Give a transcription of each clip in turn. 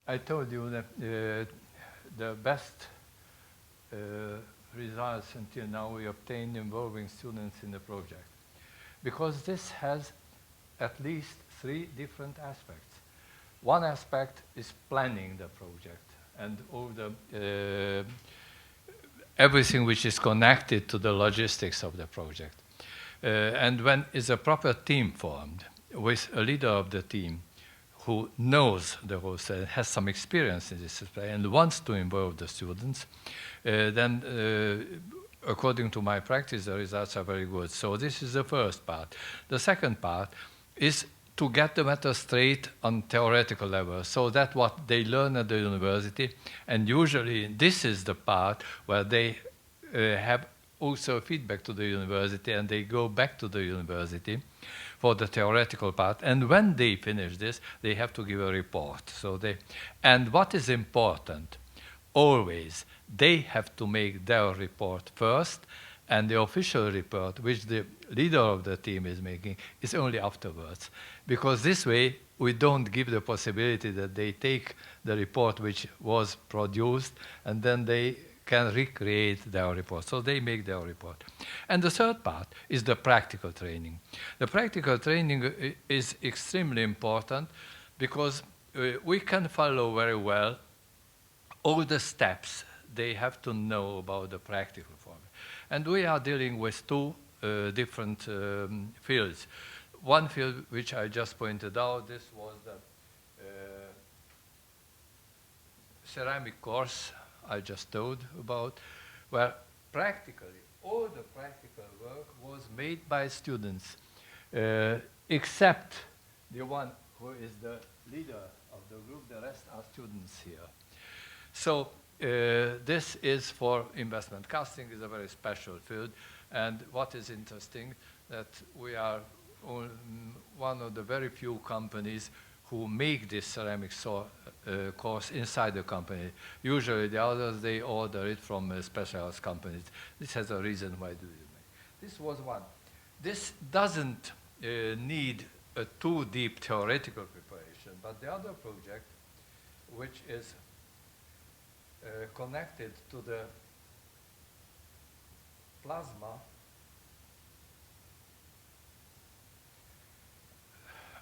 I told you that the best results until now we obtained involving students in the project, because this has at least 3 different aspects. One aspect is planning the project and all the everything which is connected to the logistics of the project. And when is a proper team formed with a leader of the team who knows the whole thing, has some experience in this and wants to involve the students, then according to my practice, the results are very good. So this is the first part. The second part is to get the matter straight on theoretical level, so that what they learn at the university, and usually this is the part where they have also feedback to the university, and they go back to the university for the theoretical part. And when they finish this, they have to give a report. And what is important, always, they have to make their report first, and the official report, which the leader of the team is making, is only afterwards. Because this way, we don't give the possibility that they take the report which was produced, and then they can recreate their report. So they make their report. And the third part is the practical training. The practical training is extremely important because we can follow very well all the steps they have to know about the practical form. And we are dealing with 2 different fields. One field which I just pointed out, this was the ceramic course I just told about, where practically all the practical work was made by students, except the one who is the leader of the group. The rest are students here. So this is for investment. Casting is a very special field, and what is interesting that we are one of the very few companies who make this ceramic course inside the company. Usually the others, they order it from specialized companies. This has a reason why do you make. This was one. This doesn't need a too deep theoretical preparation, but the other project, which is connected to the plasma,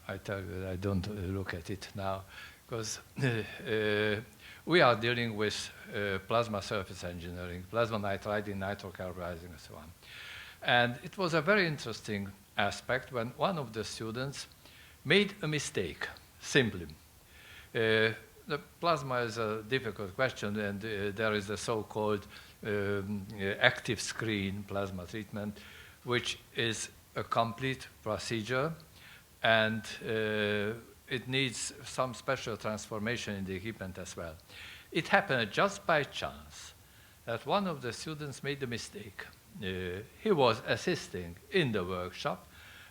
I tell you, I don't look at it now, because we are dealing with plasma surface engineering, plasma nitriding, nitrocarburizing, and so on. And it was a very interesting aspect when one of the students made a mistake, simply. The plasma is a difficult question, and there is the so-called active screen plasma treatment, which is a complete procedure, and it needs some special transformation in the equipment as well. It happened just by chance that one of the students made a mistake. He was assisting in the workshop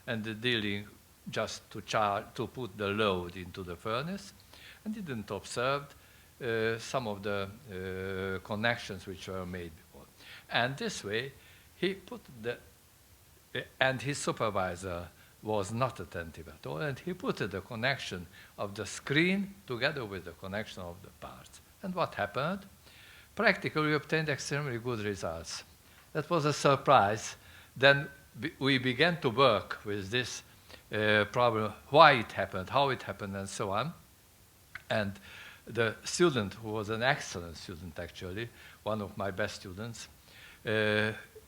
and dealing just to put the load into the furnace, and didn't observe some of the connections which were made before. And this way, he put and his supervisor was not attentive at all, and he put the connection of the screen together with the connection of the parts. And what happened? Practically, we obtained extremely good results. That was a surprise. Then we began to work with this problem, why it happened, how it happened, and so on. And the student, who was an excellent student actually, one of my best students,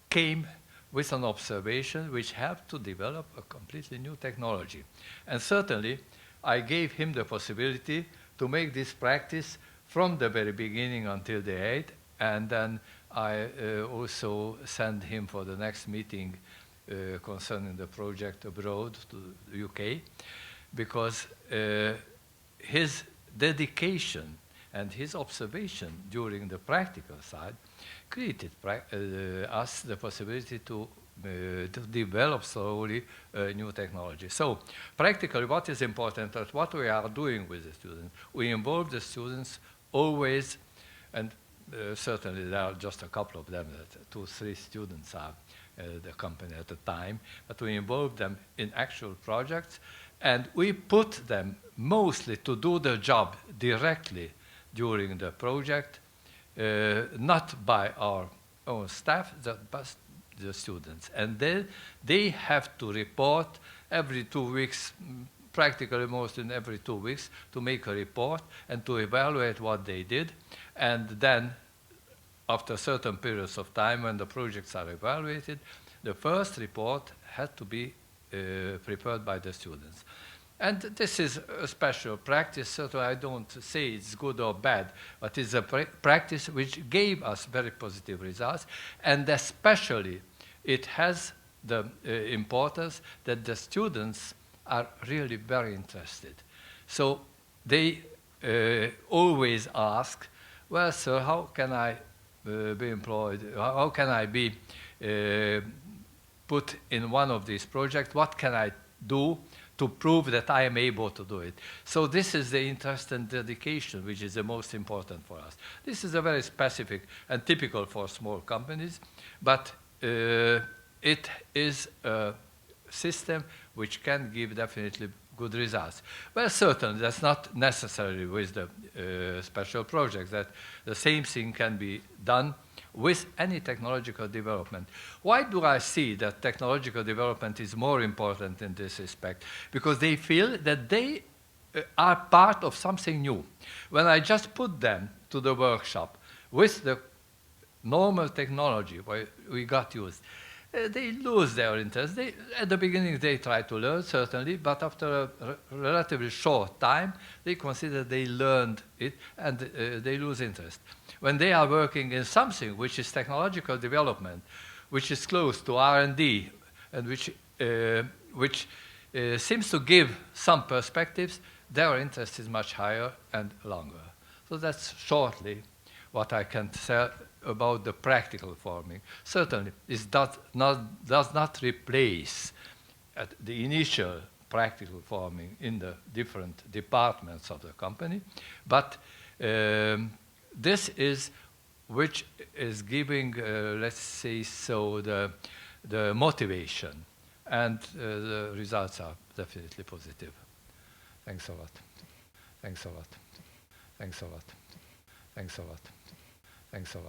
came with an observation which helped to develop a completely new technology. And certainly, I gave him the possibility to make this practice from the very beginning until the end, and then I also sent him for the next meeting concerning the project abroad to the UK, because his dedication and his observation during the practical side created us the possibility to develop slowly new technology. So practically what is important is what we are doing with the students. We involve the students always, and certainly there are just a couple of them, 2, 3 students are the company at the time, but we involve them in actual projects, And we put them mostly to do the job directly during the project, not by our own staff, but the students. And then they have to report every 2 weeks, practically most in every 2 weeks, to make a report and to evaluate what they did. And then, after certain periods of time when the projects are evaluated, the first report had to be prepared by the students. And this is a special practice, so I don't say it's good or bad, but it's a practice which gave us very positive results, and especially it has the importance that the students are really very interested. So they always ask, well, sir, how can I be employed? How can I be put in one of these projects? What can I do to prove that I am able to do it? So this is the interest and dedication which is the most important for us. This is a very specific and typical for small companies, but it is a system which can give definitely good results. Well, certainly, that's not necessarily with the special projects, that the same thing can be done with any technological development. Why do I see that technological development is more important in this respect? Because they feel that they are part of something new. When I just put them to the workshop with the normal technology we got used, they lose their interest. At the beginning, they try to learn, certainly, but after a relatively short time, they consider they learned it, and they lose interest. When they are working in something which is technological development, which is close to R&D, and which seems to give some perspectives, their interest is much higher and longer. So that's shortly what I can say about the practical forming. Certainly, it does not replace the initial practical forming in the different departments of the company, but this is which is giving, let's say so, the motivation, and the results are definitely positive. Thanks a lot. Thanks a lot. Thanks a lot. Thanks a lot. Thanks a lot.